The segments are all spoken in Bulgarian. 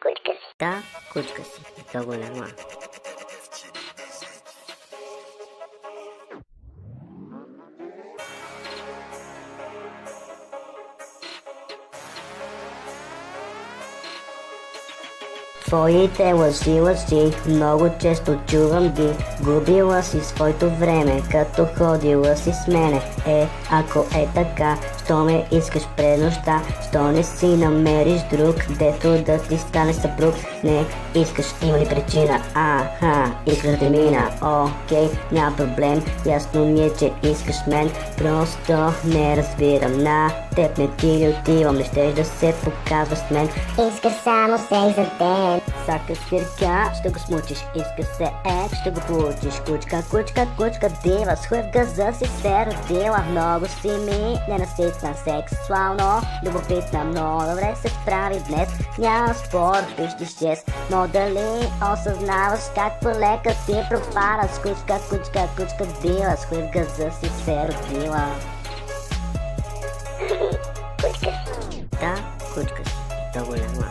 Кучка си. Да, кучка си. И то голяма. Твоите лъжи, много често чувам ги. Губила си своето време, като ходила си с мене. Ако е така, що ме искаш през нощта, що не си намериш друг, дето да ти стане съпруг. Не искаш, има ли причина? Искаш да те мина. Окей, няма проблем, ясно ми е, че искаш мен. Просто не разбирам, на теб не ти ли отивам, не щеш да се показваш с мен. Искаш само секс за ден. Сака свирка, ще го смучиш, иска се ще го получиш. Кучка, кучка, кучка, дива, с хуй в газа си се родила. Много си ми ненаситна, сексуално, любопитна, много добре се справи днес. Няма спор, пищиш чест, но дали осъзнаваш как полека ти пропадаш? Кучка, кучка, кучка, дива, с хуй в газа си се родила. Кучка. Да, кучка си, и то голяма.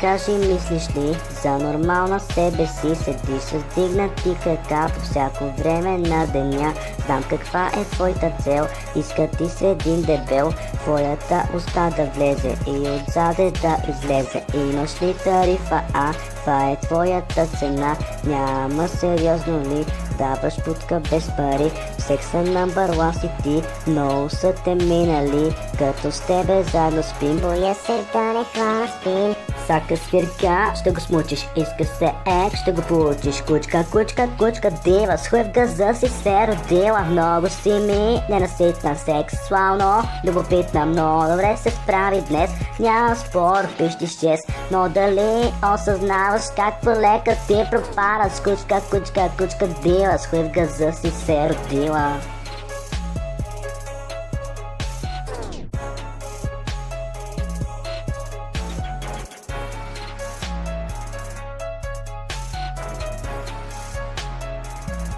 Кажи, мислиш ли за нормална себе си? Седиш с дигнати крака по всяко време на деня. Знам каква е твоята цел, иска ти се един дебел, твоята уста да влезе и отзаде да излезе. Имаш ли тарифа това е твоята цена. Няма сериозно ли, даваш путка без пари. Секса number one си ти, много са те минали, като с тебе заедно спим. Боя се да не хвана спин. Сака свирка, ще го смучиш, иска се ще го получиш. Кучка, кучка, кучка, дива, с хуй в газа си се родила. Много си ми ненаситна, сексуално, любопитна, много добре се справи днес. Няма спор, пищиш чест, но дали осъзнаваш как полека ти пропадаш? Кучка, кучка, кучка, дива, с хуй в газа си се родила.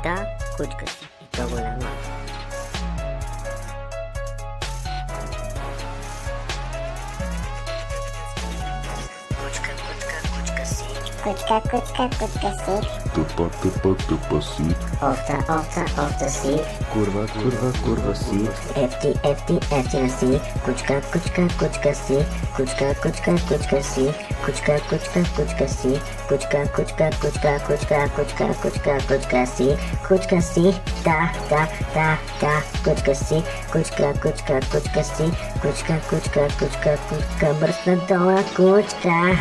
Да, кучка си, и то голяма. Кучка, кучка, кучка си. Кучка, кучка, кучка си. Тъпа си. Овца си. Курва си. Ефтина си. Кучка, кучка, кучка си. Кучка, кучка, кучка си. Кучка, кучка, кучка си. Кучка, кучка, кучка, кучка, кучка, кучка, кучка си. Кучка си, да, кучка си. Кучка, кучка, кучка си. Кучка, кучка, кучка, кучка, мръсна дола кучка.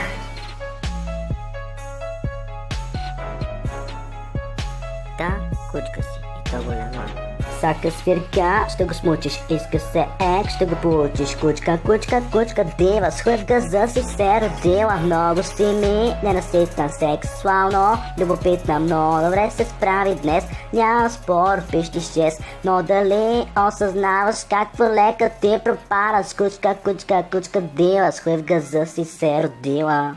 Да, кучка си, и то голяма. Сака свирка, ще го смучиш, иска се ще го получиш. Кучка, кучка, кучка, дива, с хуй в газа си се родила. Много си ми ненаситна, сексуално, любопитна, много добре се справи днес. Няма спор, пищиш чест, но дали осъзнаваш как полека ти пропадаш? Кучка, кучка, кучка, дива, с хуй в газа си се родила.